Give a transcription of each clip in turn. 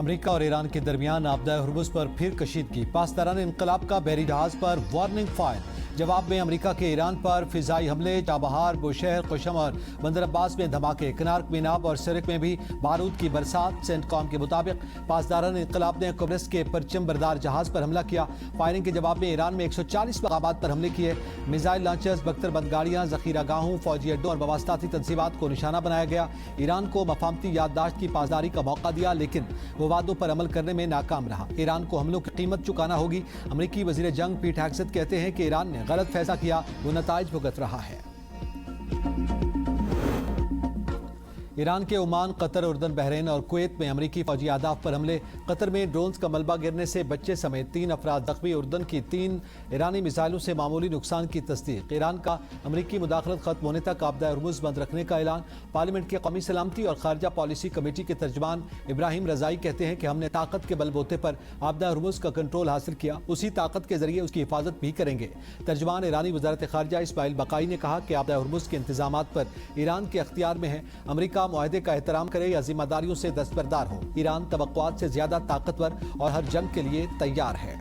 امریکہ اور ایران کے درمیان آبدہ ہرمز پر پھر کشیدگی، پاسداران انقلاب کا بحری جہاز پر وارننگ فائر۔ جواب میں امریکہ کے ایران پر فضائی حملے، چابہار، بوشہر، قشم اور بندر عباس میں دھماکے، کنارک، میناب اور سرک میں بھی بارود کی برسات۔ سینٹ کام کے مطابق پاسداران انقلاب نے قبرص کے پرچم بردار جہاز پر حملہ کیا۔ فائرنگ کے جواب میں ایران میں 140 مقامات پر حملے کیے۔ میزائل لانچرز، بختر بند گاڑیاں، ذخیرہ گاہوں، فوجی اڈوں اور مواصلاتی تنصیبات کو نشانہ بنایا گیا۔ ایران کو مفاہمتی یادداشت کی پاسداری کا موقع دیا، لیکن وہ وعدوں پر عمل کرنے میں ناکام رہا۔ ایران کو حملوں کی قیمت چکانا ہوگی۔ امریکی وزیر جنگ پیٹ ہیگسیت کہتے ہیں کہ ایران نے غلط فیصلہ کیا، وہ نتائج بھگت رہا ہے۔ ایران کے عمان، قطر، اردن، بحرین اور کویت میں امریکی فوجی اہداف پر حملے۔ قطر میں ڈرونز کا ملبہ گرنے سے بچے سمیت 3 افراد زخمی۔ اردن کی 3 ایرانی میزائلوں سے معمولی نقصان کی تصدیق۔ ایران کا امریکی مداخلت ختم ہونے تک آبدہ ہرمز بند رکھنے کا اعلان۔ پارلیمنٹ کے قومی سلامتی اور خارجہ پالیسی کمیٹی کے ترجمان ابراہیم رضائی کہتے ہیں کہ ہم نے طاقت کے بل بوتے پر آبدہ ہرمز کا کنٹرول حاصل کیا، اسی طاقت کے ذریعے اس کی حفاظت بھی کریں گے۔ ترجمان ایرانی وزارت خارجہ اسماعیل بقائی نے کہا کہ آبدہ ہرمز کے انتظامات پر ایران کے اختیار میں ہے۔ امریکہ معاہدے کا احترام کرے یا ذمہ داریوں سے دستبردار ہو، ایران توقعات سے زیادہ طاقتور اور ہر جنگ کے لیے تیار ہے۔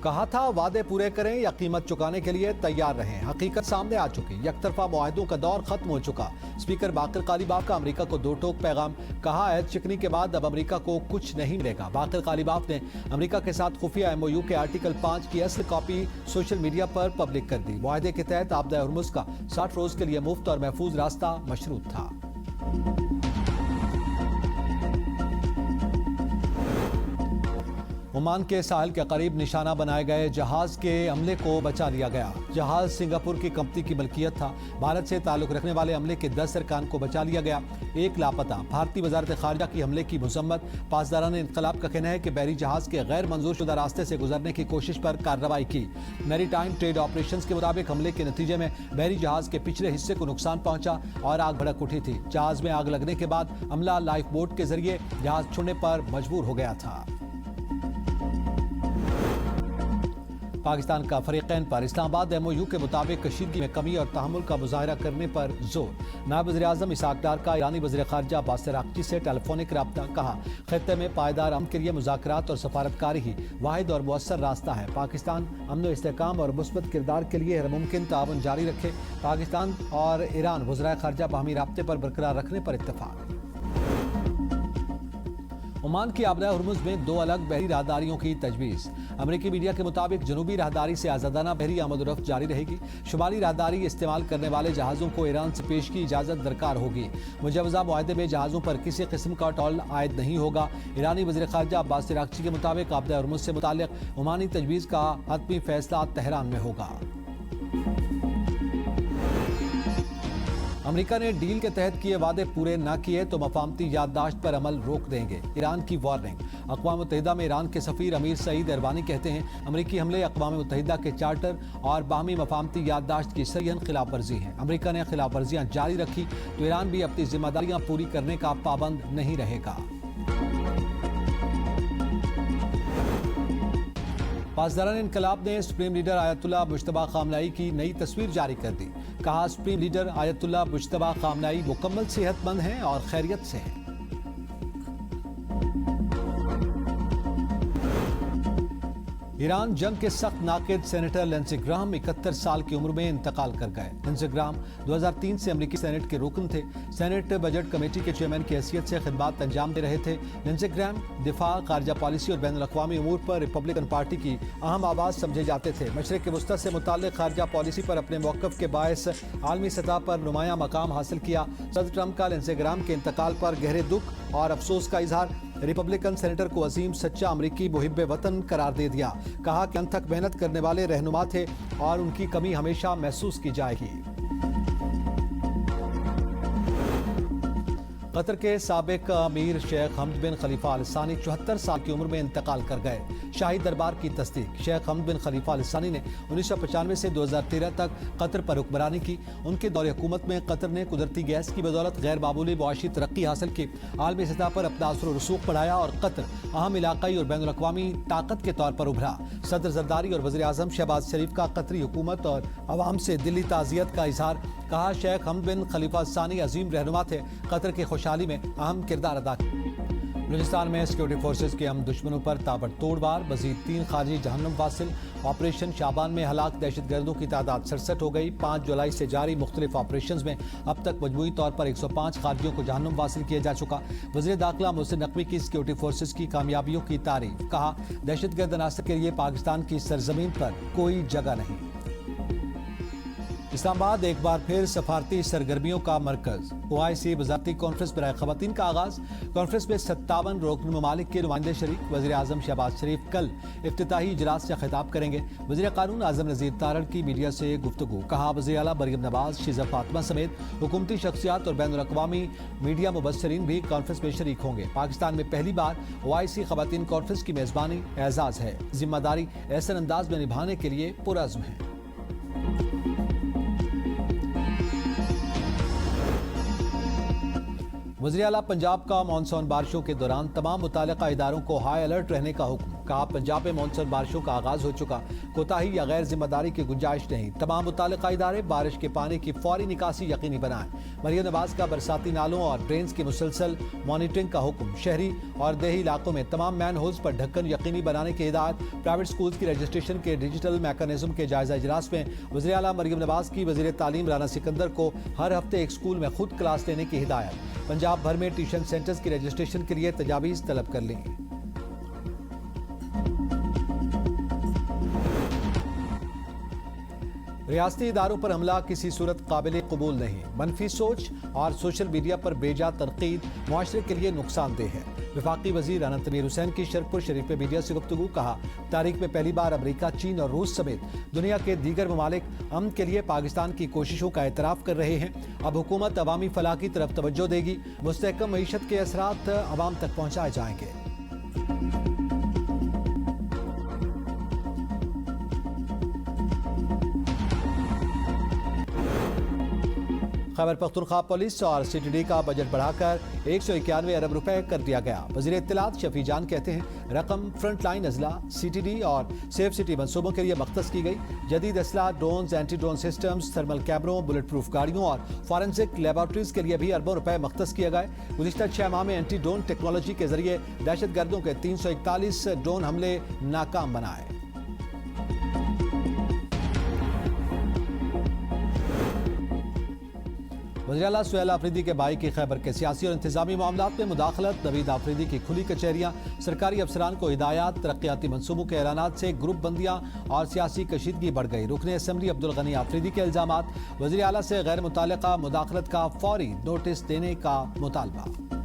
کہا تھا وعدے پورے کریں یا قیمت چکانے کے لیے تیار رہیں، حقیقت سامنے آ چکی، یک طرفہ معاہدوں کا دور ختم ہو چکا۔ اسپیکر باقر قالیباف کا امریکہ کو 2 ٹوک پیغام، کہا عہد شکنی کے بعد اب امریکہ کو کچھ نہیں ملے گا۔ باقر قالیباف نے امریکہ کے ساتھ خفیہ MOU کے آرٹیکل 5 کی اصل کاپی سوشل میڈیا پر پبلک کر دی۔ معاہدے کے تحت آبدہ ہرمز کا 60 روز کے لیے مفت اور محفوظ راستہ مشروط تھا۔ عمان کے ساحل کے قریب نشانہ بنائے گئے جہاز کے عملے کو بچا لیا گیا۔ جہاز سنگاپور کی کمپنی کی ملکیت تھا۔ بھارت سے تعلق رکھنے والے عملے کے 10 ارکان کو بچا لیا گیا، 1 لاپتہ۔ بھارتی وزارت خارجہ کی حملے کی مذمت۔ پاسداران انقلاب کا کہنا ہے کہ بحری جہاز کے غیر منظور شدہ راستے سے گزرنے کی کوشش پر کارروائی کی۔ میری ٹائم ٹریڈ آپریشنز کے مطابق حملے کے نتیجے میں بحری جہاز کے پچھلے حصے کو نقصان پہنچا اور آگ بھڑک اٹھی تھی۔ جہاز میں آگ لگنے کے بعد عملہ لائف بوٹ کے ذریعے جہاز چھوڑنے پر مجبور ہو گیا تھا۔ پاکستان کا فریقین پر اسلام آباد MOU کے مطابق کشیدگی میں کمی اور تحمل کا مظاہرہ کرنے پر زور۔ نائب وزیر اعظم اسحاق ڈار کا ایرانی وزیر خارجہ عباس عراقچی سے ٹیلی فونک رابطہ، کہا خطے میں پائیدار امن کے لیے مذاکرات اور سفارتکاری ہی واحد اور مؤثر راستہ ہے۔ پاکستان امن و استحکام اور مثبت کردار کے لیے ہر ممکن تعاون جاری رکھے۔ پاکستان اور ایران وزرائے خارجہ باہمی رابطے پر برقرار رکھنے پر اتفاق۔ عمان کی آبدہ ہرمز میں 2 الگ بحری راہداریوں کی تجویز۔ امریکی میڈیا کے مطابق جنوبی راہداری سے آزادانہ بحری آمد و رفت جاری رہے گی۔ شمالی راہداری استعمال کرنے والے جہازوں کو ایران سے پیش کی اجازت درکار ہوگی۔ مجوزہ معاہدے میں جہازوں پر کسی قسم کا ٹول عائد نہیں ہوگا۔ ایرانی وزیر خارجہ عباس عراقچی کے مطابق آبدہ ہرمز سے متعلق عمانی تجویز کا حتمی فیصلہ تہران میں ہوگا۔ امریکہ نے ڈیل کے تحت کیے وعدے پورے نہ کیے تو مفاہمتی یادداشت پر عمل روک دیں گے، ایران کی وارننگ۔ اقوام متحدہ میں ایران کے سفیر امیر سعید اربانی کہتے ہیں امریکی حملے اقوام متحدہ کے چارٹر اور باہمی مفاہمتی یادداشت کی صریحاً خلاف ورزی ہے۔ امریکہ نے خلاف ورزیاں جاری رکھی تو ایران بھی اپنی ذمہ داریاں پوری کرنے کا پابند نہیں رہے گا۔ پاسداران انقلاب نے سپریم لیڈر آیت اللہ مجتبیٰ خامنہئی کی نئی تصویر جاری کر دی، کہا سپریم لیڈر آیت اللہ مجتبیٰ خامنہئی مکمل صحت مند ہیں اور خیریت سے ہیں۔ ایران جنگ کے سخت ناقد سینیٹر لنزی گراہم 71 سال کی عمر میں انتقال کر گئے۔ لنزی گراہم 2003 سے امریکی سینٹ کے رکن تھے۔ سینٹ بجٹ کمیٹی کے چیئرمین کی حیثیت سے خدمات انجام دے رہے تھے۔ لنزی گراہم دفاع، خارجہ پالیسی اور بین الاقوامی امور پر ریپبلکن پارٹی کی اہم آواز سمجھے جاتے تھے۔ مشرق وسطیٰ سے متعلق خارجہ پالیسی پر اپنے موقف کے باعث عالمی سطح پر نمایاں مقام حاصل کیا۔ صدر ٹرمپ کا لنزی گراہم کے انتقال پر گہرے دکھ اور افسوس کا اظہار۔ ریپبلکن سینیٹر کو عظیم سچا امریکی محب وطن قرار دے دیا، کہا کہ انت تک محنت کرنے والے رہنما تھے اور ان کی کمی ہمیشہ محسوس کی جائے گی۔ قطر کے سابق امیر شیخ حمد بن خلیفہ آل ثانی 74 سال کی عمر میں انتقال کر گئے۔ شاہی دربار کی تصدیق۔ شیخ حمد بن خلیفہ آل ثانی نے 1995 سے 2013 تک قطر پر حکمرانی کی۔ ان کے دور حکومت میں قطر نے قدرتی گیس کی بدولت غیر معمولی معاشی ترقی حاصل کی، عالمی سطح پر اپنا اثر و رسوخ بڑھایا اور قطر اہم علاقائی اور بین الاقوامی طاقت کے طور پر ابھرا۔ صدر زرداری اور وزیر اعظم شہباز شریف کا قطری حکومت اور عوام سے دلی تعزیت کا اظہار۔ کہا شیخ حمد بن خلیفہ ثانی عظیم رہنما تھے، قطر کی خوشحالی میں اہم کردار ادا کیا۔ بلوچستان میں سیکورٹی فورسز کے ہم دشمنوں پر تابڑ توڑ وار، مزید 3 خارجی جہنم واصل۔ آپریشن شعبان میں ہلاک دہشت گردوں کی تعداد 67 ہو گئی۔ 5 جولائی سے جاری مختلف آپریشنز میں اب تک مجموعی طور پر 105 خارجیوں کو جہنم واصل کیا جا چکا۔ وزیر داخلہ محسن نقوی کی سیکورٹی فورسز کی کامیابیوں کی تعریف۔ کہا دہشت گرد عناصر کے لیے پاکستان کی سرزمین پر کوئی جگہ نہیں۔ اسلام آباد ایک بار پھر سفارتی سرگرمیوں کا مرکز۔ OIC وزارتی کانفرنس برائے خواتین کا آغاز۔ کانفرنس میں 57 رکن ممالک کے نمائندے شریک۔ وزیر اعظم شہباز شریف کل افتتاحی اجلاس سے خطاب کریں گے۔ وزیر قانون اعظم نذیر تارڑ کی میڈیا سے گفتگو۔ کہا وزیر اعلیٰ مریم نواز، شیزہ فاطمہ سمیت حکومتی شخصیات اور بین الاقوامی میڈیا مبصرین بھی کانفرنس میں شریک ہوں گے۔ پاکستان میں پہلی بار OIC خواتین کانفرنس کی میزبانی اعزاز ہے۔ ذمہ داری احسن انداز میں نبھانے کے لیے پرعزم ہے۔ وزیر اعلیٰ پنجاب کا مانسون بارشوں کے دوران تمام متعلقہ اداروں کو ہائی الرٹ رہنے کا حکم۔ کہا پنجاب میں مانسون بارشوں کا آغاز ہو چکا، کوتاہی یا غیر ذمہ داری کی گنجائش نہیں۔ تمام متعلقہ ادارے بارش کے پانی کی فوری نکاسی یقینی بنائیں۔ مریم نواز کا برساتی نالوں اور ڈرینز کی مسلسل مانیٹرنگ کا حکم۔ شہری اور دیہی علاقوں میں تمام مین ہولز پر ڈھکن یقینی بنانے کی ہدایت۔ پرائیویٹ سکولز کی رجسٹریشن کے ڈیجیٹل میکانزم کے جائزہ اجلاس میں وزیر اعلیٰ مریم نواز کی وزیر تعلیم رانا سکندر کو ہر ہفتے ایک سکول میں خود کلاس لینے کی ہدایت۔ پنجاب بھر میں ٹیوشن سینٹرز کی رجسٹریشن کے لیے تجاویز طلب کر لیں۔ ریاستی اداروں پر حملہ کسی صورت قابل قبول نہیں۔ منفی سوچ اور سوشل میڈیا پر بیجا تنقید معاشرے کے لیے نقصان دہ ہے۔ وفاقی وزیر اننت میر حسین کی شرپور شریف میں میڈیا سے گفتگو۔ کہا تاریخ میں پہلی بار امریکہ، چین اور روس سمیت دنیا کے دیگر ممالک امن کے لیے پاکستان کی کوششوں کا اعتراف کر رہے ہیں۔ اب حکومت عوامی فلاح کی طرف توجہ دے گی۔ مستحکم معیشت کے اثرات عوام تک پہنچائے جائیں گے۔ خیبر پختونخوا پولیس اور CTD کا بجٹ بڑھا کر 191 ارب روپے کر دیا گیا۔ وزیر اطلاعات شفیع جان کہتے ہیں رقم فرنٹ لائن اضلاع، CTD اور سیف سٹی منصوبوں کے لیے مختص کی گئی۔ جدید اسلحہ، drones, anti drone systems, thermal کیمروں، بلٹ پروف گاڑیوں اور فورنسک لیبارٹریز کے لیے بھی اربوں روپے مختص کیے گئے۔ گزشتہ 6 ماہ میں اینٹی ڈرون ٹیکنالوجی کے ذریعے دہشت گردوں کے 341 ڈرون حملے ناکام بنائے۔ وزیر اعلیٰ سہیل آفریدی کے بھائی کی خیبر کے سیاسی اور انتظامی معاملات میں مداخلت۔ نوید آفریدی کی کھلی کچہریاں، سرکاری افسران کو ہدایات، ترقیاتی منصوبوں کے اعلانات سے گروپ بندیاں اور سیاسی کشیدگی بڑھ گئی۔ رکن اسمبلی عبدالغنی آفریدی کے الزامات، وزیر اعلیٰ سے غیر متعلقہ مداخلت کا فوری نوٹس دینے کا مطالبہ۔